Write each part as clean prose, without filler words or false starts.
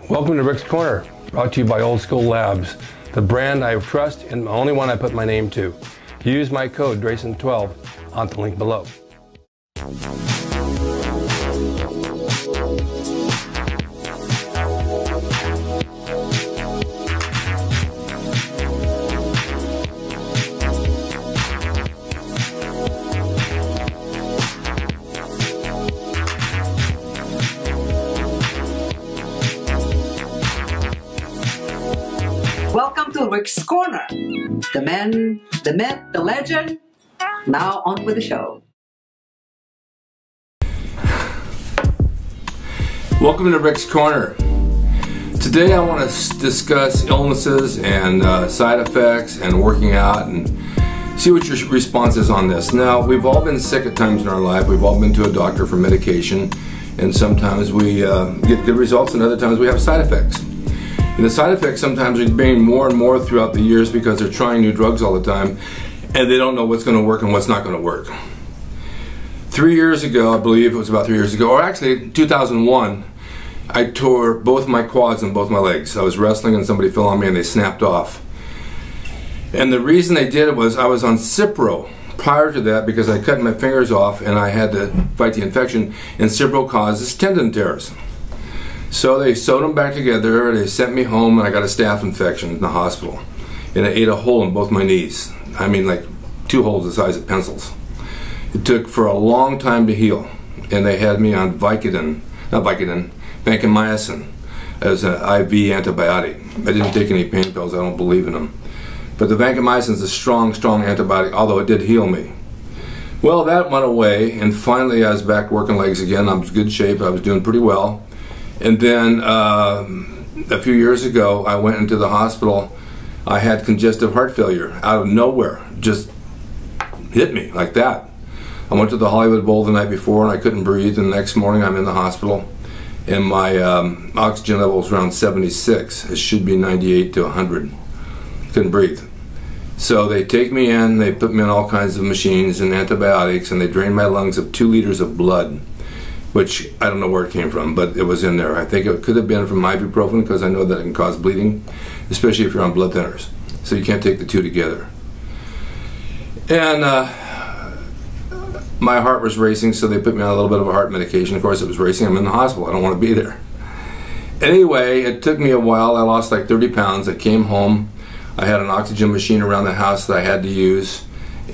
Welcome to Rick's Corner, brought to you by Old School Labs, the brand I trust and the only one I put my name to. Use my code drasin12 on the link below. Welcome to Rick's Corner. The man, the myth, the legend. Now on with the show. Welcome to Rick's Corner. Today I want to discuss illnesses and side effects and working out and see what your response is on this. Now, we've all been sick at times in our life. We've all been to a doctor for medication, and sometimes we get good results and other times we have side effects. And the side effects sometimes are getting more and more throughout the years because they're trying new drugs all the time and they don't know what's going to work and what's not going to work. 3 years ago, I believe it was about 3 years ago, or actually 2001, I tore both my quads and both my legs. I was wrestling and somebody fell on me and they snapped off. And the reason they did it was I was on Cipro prior to that because I cut my fingers off and I had to fight the infection, and Cipro causes tendon tears. So they sewed them back together, they sent me home, and I got a staph infection in the hospital. And it ate a hole in both my knees. I mean, like 2 holes the size of pencils. It took for a long time to heal. And they had me on vancomycin as an IV antibiotic. I didn't take any pain pills, I don't believe in them. But the vancomycin is a strong, strong antibiotic, although it did heal me. Well, that went away, and finally I was back working legs again. I was in good shape, I was doing pretty well. And then a few years ago, I went into the hospital. I had congestive heart failure out of nowhere, just hit me like that. I went to the Hollywood Bowl the night before and I couldn't breathe, and the next morning I'm in the hospital and my oxygen level was around 76. It should be 98 to 100. Couldn't breathe. So they take me in, they put me on all kinds of machines and antibiotics, and they drain my lungs of 2 liters of blood, which I don't know where it came from, but it was in there. I think it could have been from ibuprofen because I know that it can cause bleeding, especially if you're on blood thinners. So you can't take the two together. And my heart was racing, so they put me on a little bit of a heart medication. Of course, it was racing. I'm in the hospital. I don't want to be there. Anyway, it took me a while. I lost like 30 pounds. I came home. I had an oxygen machine around the house that I had to use.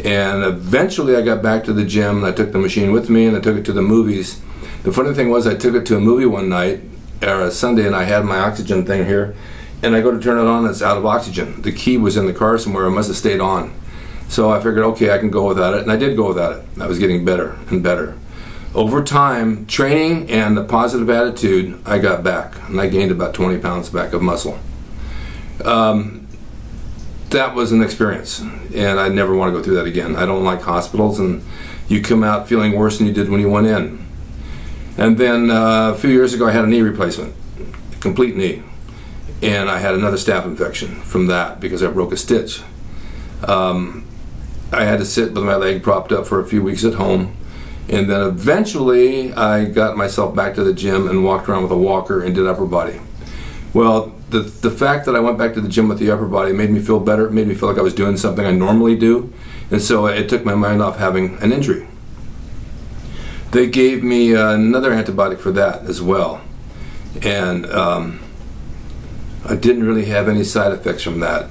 And eventually I got back to the gym, and I took the machine with me, and I took it to the movies. The funny thing was I took it to a movie one night, or a Sunday, and I had my oxygen thing here, and I go to turn it on and it's out of oxygen. The key was in the car somewhere. It must have stayed on. So I figured, okay, I can go without it, and I did go without it. I was getting better and better. Over time, training and the positive attitude, I got back, and I gained about 20 pounds back of muscle. That was an experience, and I never want to go through that again. I don't like hospitals, and you come out feeling worse than you did when you went in. And then a few years ago I had a knee replacement, complete knee, and I had another staph infection from that because I broke a stitch. I had to sit with my leg propped up for a few weeks at home, and then eventually I got myself back to the gym and walked around with a walker and did upper body. Well, the fact that I went back to the gym with the upper body made me feel better. It made me feel like I was doing something I normally do, and so it took my mind off having an injury. They gave me another antibiotic for that as well, and I didn't really have any side effects from that.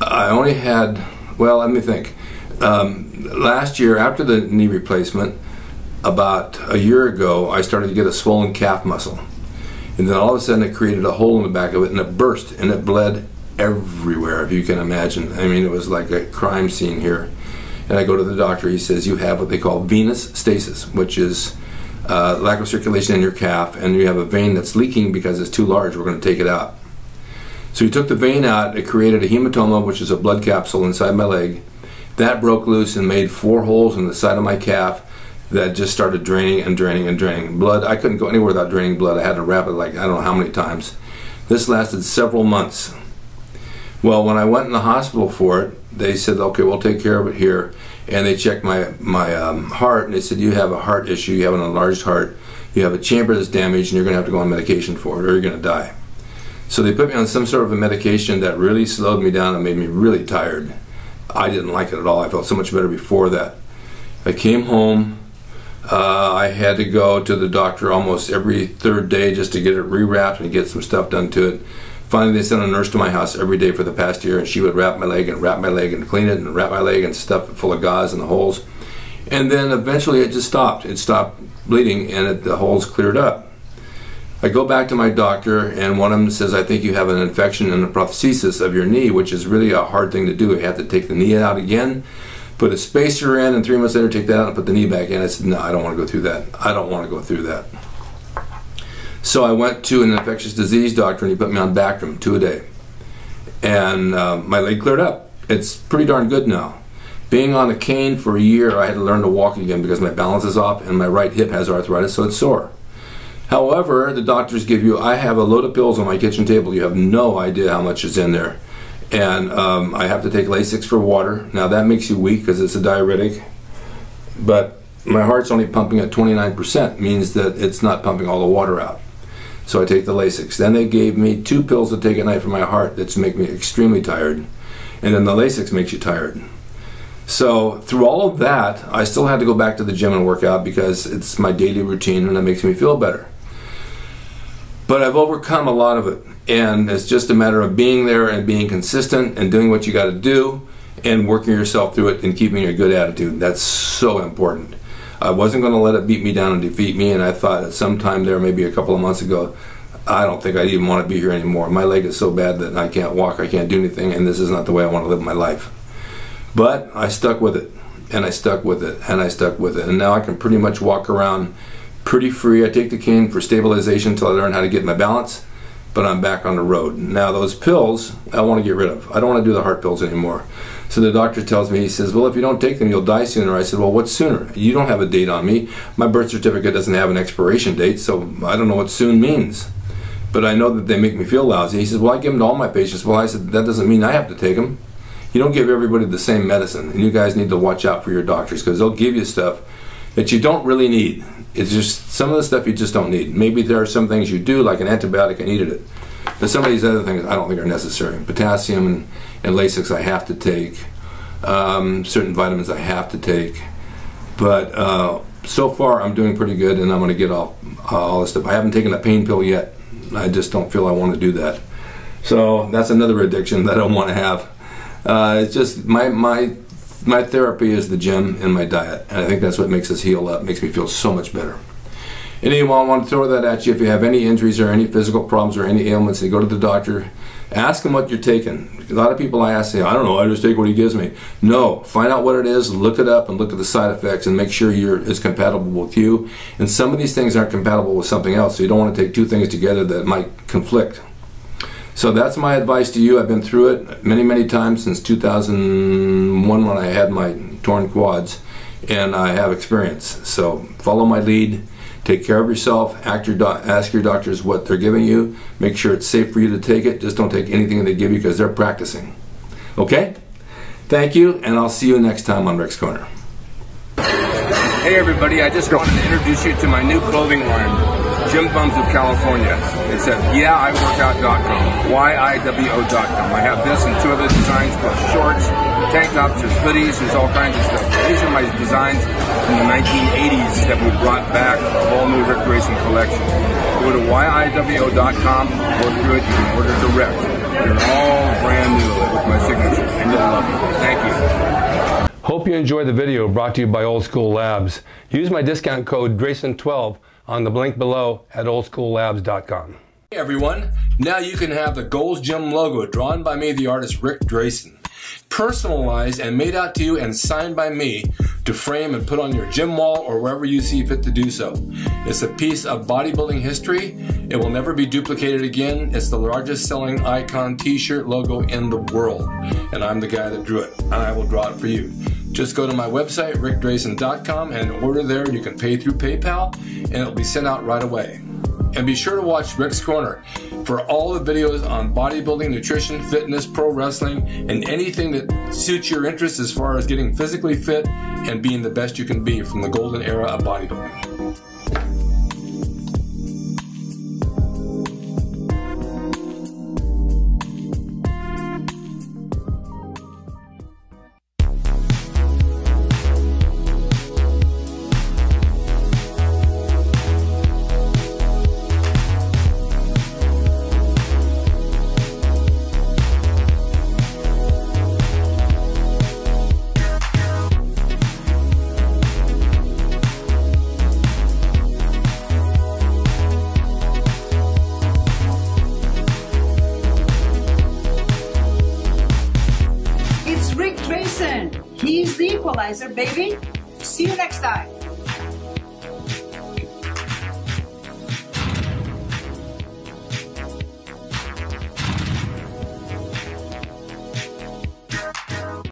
I only had, well, let me think. Last year, after the knee replacement, about a year ago, I started to get a swollen calf muscle. And then all of a sudden it created a hole in the back of it, and it burst, and it bled everywhere, if you can imagine. I mean, it was like a crime scene here. And I go to the doctor, he says, you have what they call venous stasis, which is lack of circulation in your calf, and you have a vein that's leaking because it's too large, we're going to take it out. So he took the vein out, it created a hematoma, which is a blood capsule inside my leg. That broke loose and made 4 holes in the side of my calf that just started draining and draining and draining. Blood, I couldn't go anywhere without draining blood. I had to wrap it like I don't know how many times. This lasted several months. Well, when I went in the hospital for it, they said, okay, we'll take care of it here. And they checked my heart, and they said, you have a heart issue, you have an enlarged heart. You have a chamber that's damaged and you're going to have to go on medication for it or you're going to die. So they put me on some sort of a medication that really slowed me down and made me really tired. I didn't like it at all. I felt so much better before that. I came home. I had to go to the doctor almost every third day just to get it rewrapped and get some stuff done to it. Finally, they sent a nurse to my house every day for the past year, and she would wrap my leg and clean it and wrap my leg and stuff it full of gauze and the holes. And then eventually it just stopped. It stopped bleeding and the holes cleared up. I go back to my doctor, and one of them says, I think you have an infection in the prosthesis of your knee, which is really a hard thing to do. You have to take the knee out again, put a spacer in, and 3 months later take that out and put the knee back in. I said, no, I don't want to go through that. I don't want to go through that. So I went to an infectious disease doctor, and he put me on Bactrim 2 a day. And my leg cleared up. It's pretty darn good now. Being on a cane for a year, I had to learn to walk again because my balance is off and my right hip has arthritis, so it's sore. However, the doctors give you, I have a load of pills on my kitchen table. You have no idea how much is in there. And I have to take Lasix for water. Now that makes you weak because it's a diuretic. But my heart's only pumping at 29%, means that it's not pumping all the water out. So I take the Lasix. Then they gave me 2 pills to take at night for my heart that make me extremely tired. And then the Lasix makes you tired. So through all of that, I still had to go back to the gym and work out because it's my daily routine and it makes me feel better. But I've overcome a lot of it. And it's just a matter of being there and being consistent and doing what you got to do and working yourself through it and keeping a good attitude. That's so important. I wasn't going to let it beat me down and defeat me, and I thought at some time there, maybe a couple of months ago, I don't think I'd even want to be here anymore. My leg is so bad that I can't walk, I can't do anything, and this is not the way I want to live my life. But I stuck with it, and I stuck with it, and I stuck with it, and now I can pretty much walk around pretty free. I take the cane for stabilization until I learn how to get my balance, but I'm back on the road. Now those pills, I want to get rid of. I don't want to do the heart pills anymore. So the doctor tells me, he says, well, if you don't take them, you'll die sooner. I said, well, what's sooner? You don't have a date on me. My birth certificate doesn't have an expiration date, so I don't know what soon means. But I know that they make me feel lousy. He says, well, I give them to all my patients. Well, I said, that doesn't mean I have to take them. You don't give everybody the same medicine, and you guys need to watch out for your doctors because they'll give you stuff that you don't really need. It's just some of the stuff you just don't need. Maybe there are some things you do, like an antibiotic, I needed it. But some of these other things I don't think are necessary. Potassium and Lasix I have to take. Certain vitamins I have to take. But so far I'm doing pretty good, and I'm going to get off all this stuff. I haven't taken a pain pill yet. I just don't feel I want to do that. So that's another addiction that I don't want to have. It's just my therapy is the gym and my diet, and I think that's what makes us heal up, makes me feel so much better. Anyway, I want to throw that at you. If you have any injuries or any physical problems or any ailments, you go to the doctor, ask him what you're taking. A lot of people I ask say, I don't know, I just take what he gives me. No, find out what it is, look it up, and look at the side effects, and make sure it's compatible with you. And some of these things aren't compatible with something else, so you don't want to take 2 things together that might conflict. So that's my advice to you. I've been through it many, many times since 2001 when I had my torn quads, and I have experience. So follow my lead. Take care of yourself. Ask your doctors what they're giving you. Make sure it's safe for you to take it. Just don't take anything they give you because they're practicing. Okay? Thank you, and I'll see you next time on Rick's Corner. Hey everybody, I just wanted to introduce you to my new clothing line, Gym Bums of California. It's at YIWorkout.com, YIWO.com. I have this and 2 other designs plus shorts, tank tops, there's hoodies, there's all kinds of stuff. These are my designs from the 1980s that we brought back, a whole new Rick Drasin collection. Go to YIWO.com, go through it, you can order direct. They're all brand new with my signature, and you'll love them. Thank you. Hope you enjoyed the video brought to you by Old School Labs. Use my discount code DRASIN12 on the link below at oldschoollabs.com. Hey everyone, now you can have the Gold's Gym logo drawn by me, the artist Rick Drasin, personalized and made out to you and signed by me to frame and put on your gym wall or wherever you see fit to do so. It's a piece of bodybuilding history. It will never be duplicated again. It's the largest selling icon t-shirt logo in the world, and I'm the guy that drew it, and I will draw it for you. Just go to my website, rickdrasin.com, and order there. You can pay through PayPal, and it'll be sent out right away. And be sure to watch Rick's Corner for all the videos on bodybuilding, nutrition, fitness, pro wrestling, and anything that suits your interests as far as getting physically fit and being the best you can be from the golden era of bodybuilding. Visualizer, baby. See you next time.